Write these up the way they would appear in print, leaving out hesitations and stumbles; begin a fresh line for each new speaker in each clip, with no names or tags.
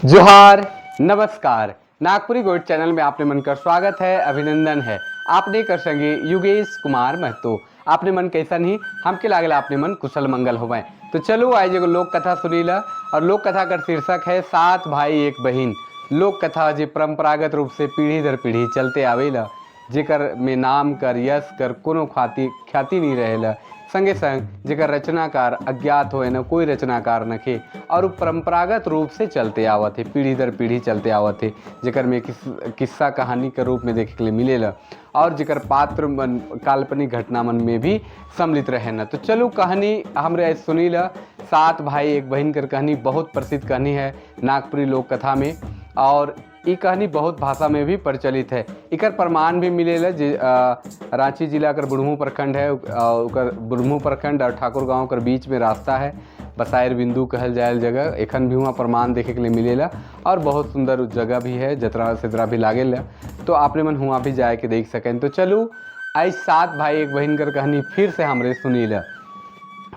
जोहार, नमस्कार। Nagpuri gold channel में आपने मन का स्वागत है, अभिनंदन है। आपने कर संगे योगेश कुमार महतो। आपने मन कैसा नहीं हमके लागल आपने मन कुशल मंगल होवे। तो चलो आज एगो लोक कथा सुनीला। और लोक कथा का शीर्षक है 7 भाई एक बहन। लोक कथा जो परंपरागत रूप से पीढ़ी दर पीढ़ी चलते आवेला, जेकर में नाम कर यश कर कोनो ख्याति नहीं रहेला। संगे संग जेकर रचनाकार अज्ञात होए न कोई रचनाकार नखे, और परंपरागत रूप से चलते आवत है, पीढ़ी दर पीढ़ी चलते आवत है। जेकर में किस्सा कहानी के रूप में देखे के लिए मिलेला, और जेकर पात्र मन काल्पनिक घटना मन में भी सम्मिलित रहे न। तो चलो कहानी हमरे सुनीला। 7 भाई एक बहन कर कहानी बहुत प्रसिद्ध कहानी है नागपुरी लोक कथा में, और ये कहानी बहुत भाषा में भी प्रचलित है। इकर प्रमाण भी मिलेला जे रांची जिला कर बुढ़मू प्रखंड है, उकर बुढ़मू प्रखंड और ठाकुर गांव कर बीच में रास्ता है, बसायर बिंदु कहल जाए जगह। एखन भी वहाँ प्रमाण देखे के लिए मिलेला, और बहुत सुंदर जगह भी है, जतरा सितरा भी लागेला। तो आपने मन वहाँ भी जाए के देख सकें। तो चलो आज 7 भाई एक बहन कर कहानी फिर से हमरे सुनीला।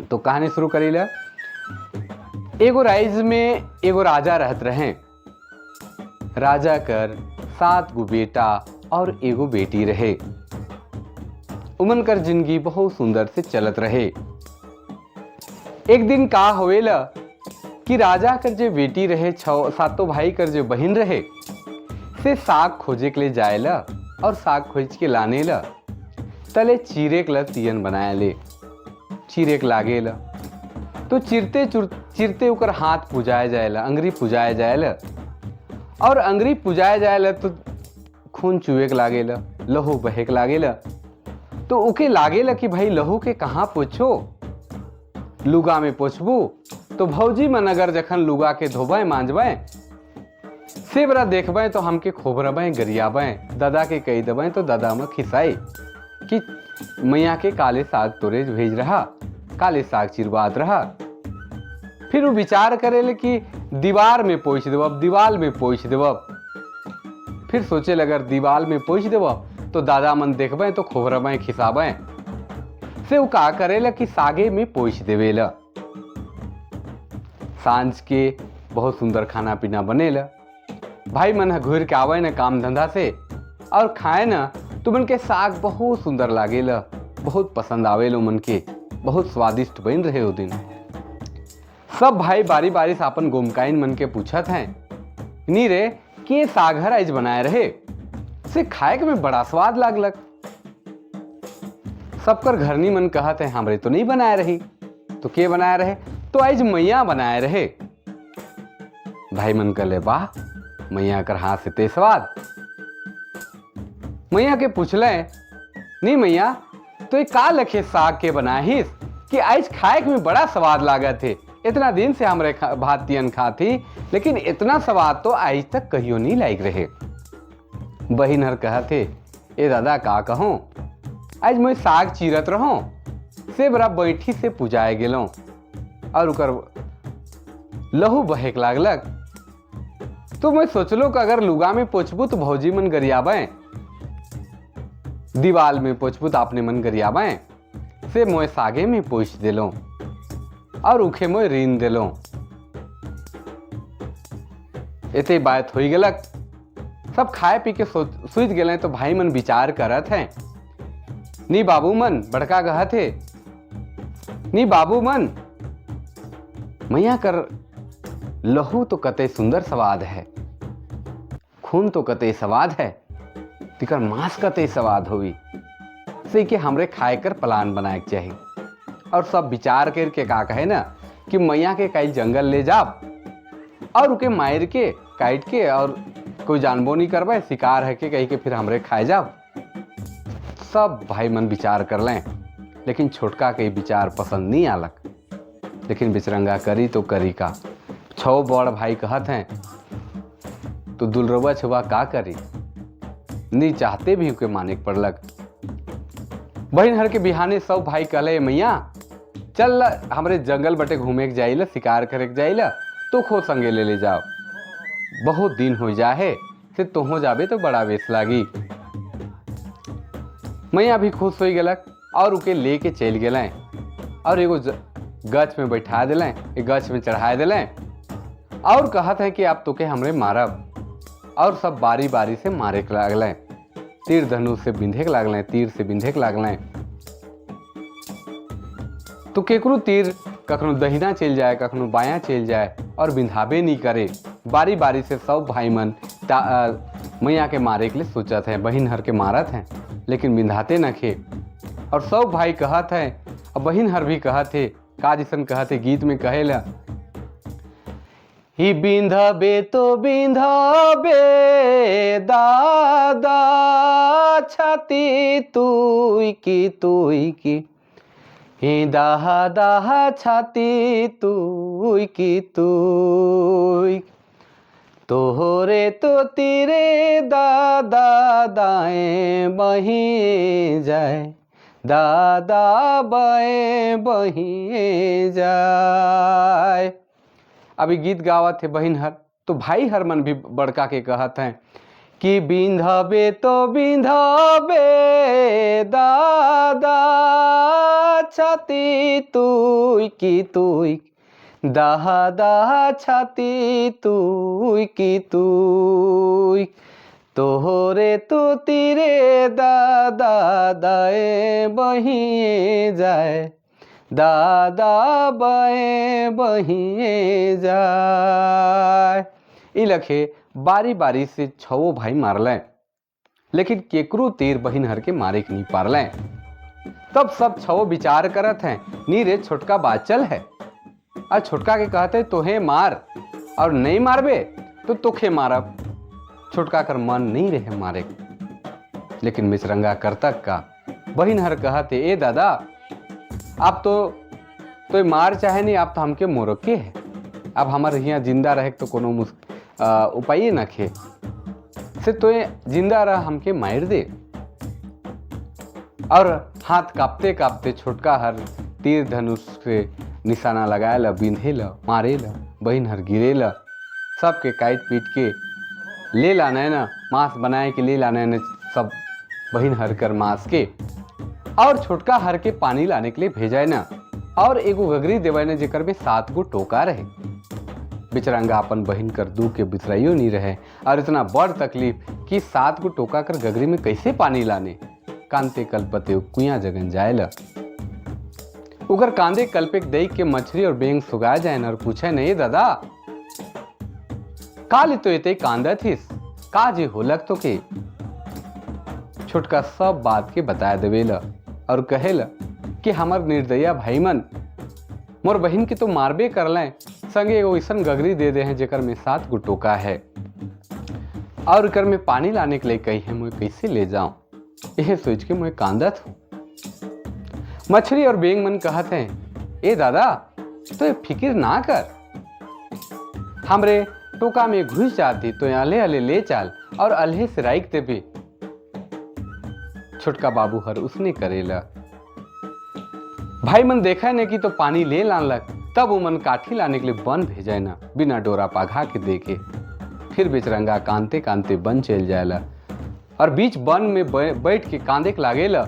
तो कहानी शुरू करीला। एगो राइज में एगो राजा रहत रहे। राजा कर 7 गो बेटा और एगो बेटी रहे। उमन कर जिंदगी बहुत सुंदर से चलत रहे। एक दिन का होवेला कि राजा कर जो बेटी रहे, 7 भाई कर जो बहन रहे, से साग खोजे के लिए जाएला, और साग खोज के लाने ला। तले चीरे के तियन बनाया ले, चीरे के लागेला। तो चिरते चिरते उकर हाथ पुजाया जाएला, अंगरी पुजाया जाएला, और अंगरी पुजाया जाएला तो खून चुए के लागेला, लहू बहे के लागेला। तो उके लागेला कि भाई लहू के कहाँ पोछो, लुगा में पोछबू। तो भौजी मन अगर जखन लुगा के धोबे मांजबे, से बरा देखबे तो हमके खोबरबे गरियाबे, दादा के कही देबे तो दादा में खिसाई कि मैया के काले साग तोरे भेज रहा, काले साग चिरबात रहा। फिर वो विचार करेले कि दीवार में पोछ देव, दीवाल में पोछ देव। फिर सोचे अगर दीवाल में पोछ देव तो दादा मन देखबे तो खोबरबे खिसाबे। से वो का करेला कि सागे में पोछ देवेला। सांझ के बहुत सुंदर खाना पीना बनेला। भाई मन घूर के आवे न काम धंधा से, और खाए न तो मन के साग बहुत सुंदर लागेला, बहुत पसंद आवेला मन के, बहुत स्वादिष्ट बन रहे वो दिन। सब भाई बारी बारी से अपन गोमकाइन मन के पूछत हैं, नी रे के सागर आज बनाए रहे, से खाए के में बड़ा स्वाद लागलक। सबकर घरनी मन कहत है हमरे तो नहीं बनाए रही। तो के बनाए रहे? तो आज मैया बनाए रहे। भाई मन कहले वाह, मैया कर हाथ से ते स्वाद। मैया के पूछले, नहीं मैया तो का लखे साग के बनाहिस कि आज खाए के में बड़ा स्वाद लागत है। इतना दिन से हमरे भात तियन खाती, लेकिन इतना स्वाद तो आज तक कहियो नहीं लायक रहे। बहिन हर कहते, ए दादा का कहूं, आज मैं साग चीरत रहूं, से बरा बैठी से पुजाए गेलों, और उकर लहू बहेक लागलक। तो मैं सोचलो कि अगर लुगा में पोछबू तो भौजी मन गरियाबे, दीवाल में पोछबू तो आपने मन गरियाबे। से मोए सागे में पोछ देलो, और उखे मोए रीन देलो। एते बात हो गेलक। सब खाए पी के सुत गए। तो भाई मन विचार करत हैं, नी बाबू मन बड़का कहत है, नी बाबू मन मैया कर लहू तो कते सुंदर स्वाद है, खून तो कते स्वाद है, तिकर मांस कते स्वाद होगी, से कि हमरे खाए कर प्लान बनाए के चाहिए। और सब विचार करके का कहे ना कि मैया के कई जंगल ले जाब, और उके मार के काट के, और कोई जानबो नहीं करबे, शिकार है के कही के फिर हमरे खाए जाब। सब भाई मन विचार कर लें, लेकिन छोटका के विचार पसंद नहीं आलक। लेकिन बिचरंगा करी तो करी का, 6 बड़ भाई कहत हैं तो दुलरवा छुआ का करी, नहीं चाहते भी उके माने पड़लक। बहन हर के बिहाने सब भाई कहले, मैया चल हमरे जंगल बटे घूमे के जाइला, शिकार करे के जाइला, तो खो संगे ले जाओ। बहुत दिन हो जाए फिर तो हो जाबे तो बड़ा वेश लागी। मैया भी खुश हो गलक, और उके लेके चल गए, और एगो गछ में बैठा दिलें, गछ में चढ़ा दिलें, और कहत है कि आप तोके हमरे मारब। और सब बारी बारी से मारे के लागल, तीर धनुष से बिंधे के लागल, तीर से बिंधे के लागल। तो केकरो तीर कखनो दहिना चल जाए, कखनो बायां चल जाए और बिंधाबे नहीं करे। बारी बारी से सब भाई मन मैया के मारे के लिए सोचत हैं, बहिन हर के मारत हैं, लेकिन बिंधाते न खे। और सब भाई कहत हैं, और बहिन हर भी कहत है, का जिसन कहत है गीत में कहेला, ही बिंधबे तो बिंधबे दादा छाती तुई की, ही दाहा दाहा छाती तुई की, तोहरे तो तीरे दादा दाएं बही जाए, दादा बाएं बही जाए। अभी गीत गावत है बहिन हर, तो भाई हर मन भी बड़का के कहत हैं कि बिंधबे तो बिंधबे दादा छाती तुई की, दाहा दाहा छाती तुई की, तोहरे तो तीरे दादा दाए बही जाए, दादा बाएं बही जाए। ई लखे बारी बारी से छवो भाई मारलें, लेकिन केकरो तीर बहिन हर के मारे के नहीं पारलें। तब सब छवो विचार करत हैं, नी रे छोटका बाचल है। और छोटका के कहते तोहे मार, और नहीं मारबे तो तोखे मारब। छोटका कर मन नहीं रहे मारे, लेकिन मिचरंगा करतक का बहिन हर कहते, ए दादा आप तो मार चाहे नहीं, आप तो हमके मोरके है। अब हमारे यहाँ जिंदा रहे तो कोनो उपाय न खे से तो जिंदा रह हमके मार दे। और हाथ कांपते कांपते छोटका हर तीर धनुष से निशाना लगाए ला, बिंधे ला, मारे ला, बहिन हर गिरे ला, सबके काट पीट के ले लाने ना, मांस बनाए के ले लाने न सब बहिन हर कर मांस के। और छोटका हर के पानी लाने के लिए भेजाए ना, और एगो गगरी देवाए ने जेकर में 7 गो टोका रहे। बिचरंगा अपन बहिन कर दू के बिसराइयो नहीं रहे, और इतना बड़ तकलीफ कि 7 गो टोका कर गगरी में कैसे पानी लाने। कांते कल्पते कुइया जगन जाएला, उगर कांदे कल्पे देख के मछली और बेंग सुगा जाए और पूछे नहीं दादा काली तो ये कांदा थीस, का जे होलक तो के। छोटका सब बात के बताया देवेला और कहेला कि हमार निर्दया भाई मन मोर बहिन के तो मारबे कर लें, संगे एगो ऐसन गगरी दे दे हैं जेकर में 7 गो टोका है, और कर में पानी लाने के लिए कही है, मैं कैसे ले जाऊं, यह सोच के मैं कांदत हूं। मछली और बेंग मन कहत हैं, ए दादा तो फिक्र ना कर, हमरे टोका में घुस जाती तो अले अले ले चाल और अल्हे से राइक दे भी। छोटका बाबू हर उसने करेला। भाई मन देखा ने कि तो पानी ले लान लग, तब वो मन काठी लाने के लिए बन भेजाए ना, बिना डोरा पाघा के देखे। फिर बेचरंगा कांते कांते बन चल जाएला, और बीच बन में बैठ के कांदे के लागेला।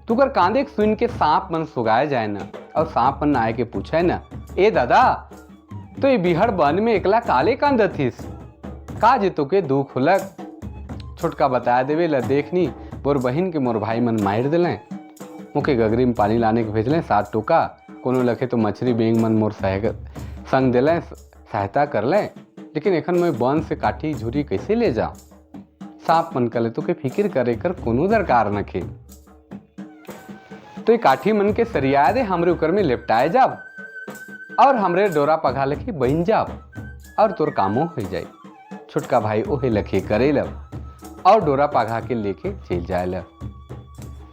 तुगर कांदे के सुन के सांप मन सुगाए जाए ना, और सांप मन आए के पूछे ना, ए दादा तो ये बिहड़ बन में एकला काले कांदा थीस, का जे तो के दुख होलक। छोटका बताया देवे ला, देखनी मोर बहिन के मोर भाई मन मार दिले, मुखे गगरी में पानी लाने के भेजले 7 टोका, कोनो लखे तो मछली बेंग मन मोर संग दिले, सहायता कर ले, लेकिन एखन मैं बन से काठी झुरी कैसे ले जाऊं। सांप मन कले तो के फिक्र करे कर कोनो दरकार न खे, तो ये काठी मन के सरिया दे, हमरे उकर में लिपटाए जाब और हमरे डोरा पघा लखे बन जाब, और तोर कामो हो जाए। छोटका भाई ओहे लखे करे लब, और डोरा पघा के लेके चल जाए लब,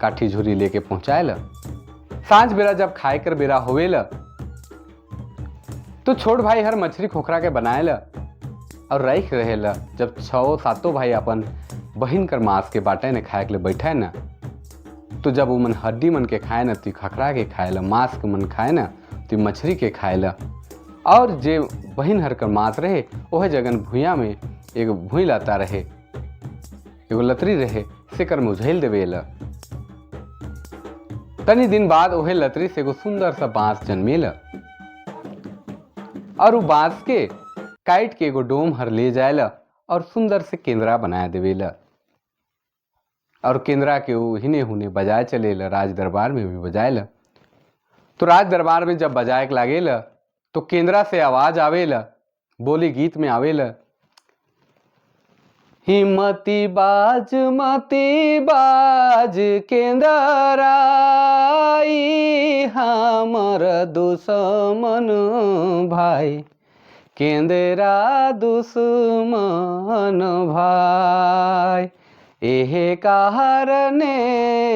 काठी झुरी लेके पहुंचाए लब। सांझ बेरा जब खाए कर बेरा होवे लब, तो छोट भाई हर मछली खोखरा के बनाए लब और रख रहे लब। जब 6-7 भाई अपन बहिन कर मांस के बाटे ने खाए के लिए बैठे ना, तो जब वो मन हड्डी मन के खाए ना, तो खखरा के खाए ला, मांस के मन खाए ना तो मछली के खाए ला। और जे बहिन हर कर मांस रहे वह जगन भुइया में एगो भुई लाता रहे, एगो लतरी रहे, से कर मुझेल देवे ला। तनी दिन बाद ओहे लतरी से एगो सुंदर सा बांस जन्मेला, और वो बांस के काट के एगो डोम हर ले जाएला और सुंदर से केंद्रा बना देवेला और केंद्रा के वो हिने हुने बजाए चलेला, राज दरबार में भी बजाएला। तो राज दरबार में जब बजाए के लागेला तो केंद्रा से आवाज आवेला, बोली गीत में आवेला, हिम्मती बाज केंद्रा ई हमर दुश्मन भाई, केंद्रा दुश्मन भाई, एहे कारणे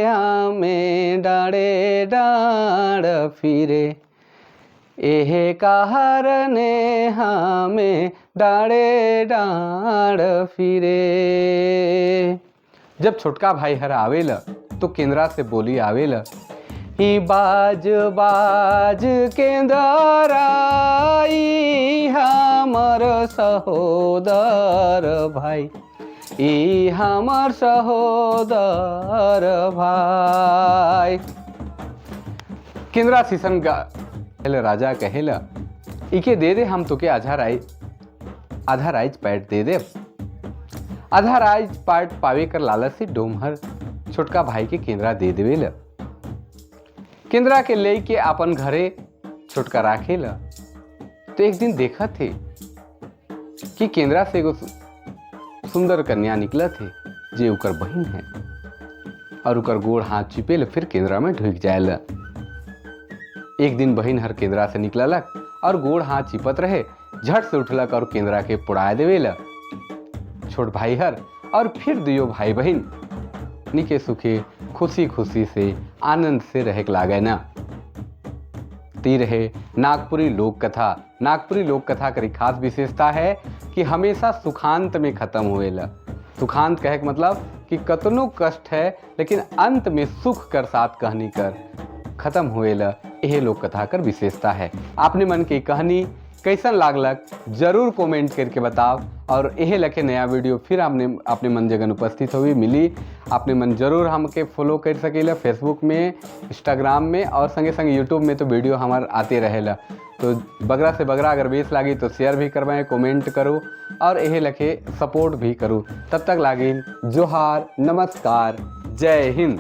हमें डाँडे डाँड फिरे, एहे कारणे हमें डाँडे डाँड फिरे। जब छोटका भाई हर आवेला तो केंद्रा से बोली आवेला, ही बाज बाज केंद्रा ई हमर सहोदर भाई, ई हमर सहोदर भाई। केंद्रा सीसन राजा कहेला, इके दे दे, हम तोके आधा राइज पैट दे दे। आधा राइज पार्ट पावे कर लालच से डोमहर छोटका भाई के केंद्रा दे देवेला। केंद्रा के ले के अपन घरे छोटका राखेला। तो एक दिन देखा थे कि केंद्रा से एगो सुंदर कन्या निकला थे जे उकर बहन है और उकर गोड़ हाथ चिपेल फिर केंद्रा में ढुक जाएला। एक दिन बहन हर केंद्रा से निकललक और गोड़ हाथ चिपत रहे, झट से उठलक और केंद्रा के पुड़ा देवेला छोट भाई हर। और फिर दियो भाई बहन निके सुखे खुशी खुशी से आनंद से रह लागे ना। ती रहे नागपुरी लोक कथा। नागपुरी लोक कथा की खास विशेषता है कि हमेशा सुखांत में खत्म होएला। सुखांत कहे के मतलब कि कतनो कष्ट है लेकिन अंत में सुख कर साथ कहानी कर खत्म होएला। यह लोक कथा कर विशेषता है। आपने मन की कहानी कैसन लागलक जरूर कमेंट करके बताओ। और यह लखे नया वीडियो फिर आपने मन जगह उपस्थित होगी मिली। आपने मन जरूर हमके फॉलो कर सकेला फेसबुक में, इंस्टाग्राम में और संगे संगे यूट्यूब में तो वीडियो हमार आते रहेला। तो बगरा से बगरा अगर बेस लागी तो शेयर भी करवाएं, कमेंट करो और यह लखे सपोर्ट भी करूँ। तब तक लागी जोहार, नमस्कार, जय हिंद।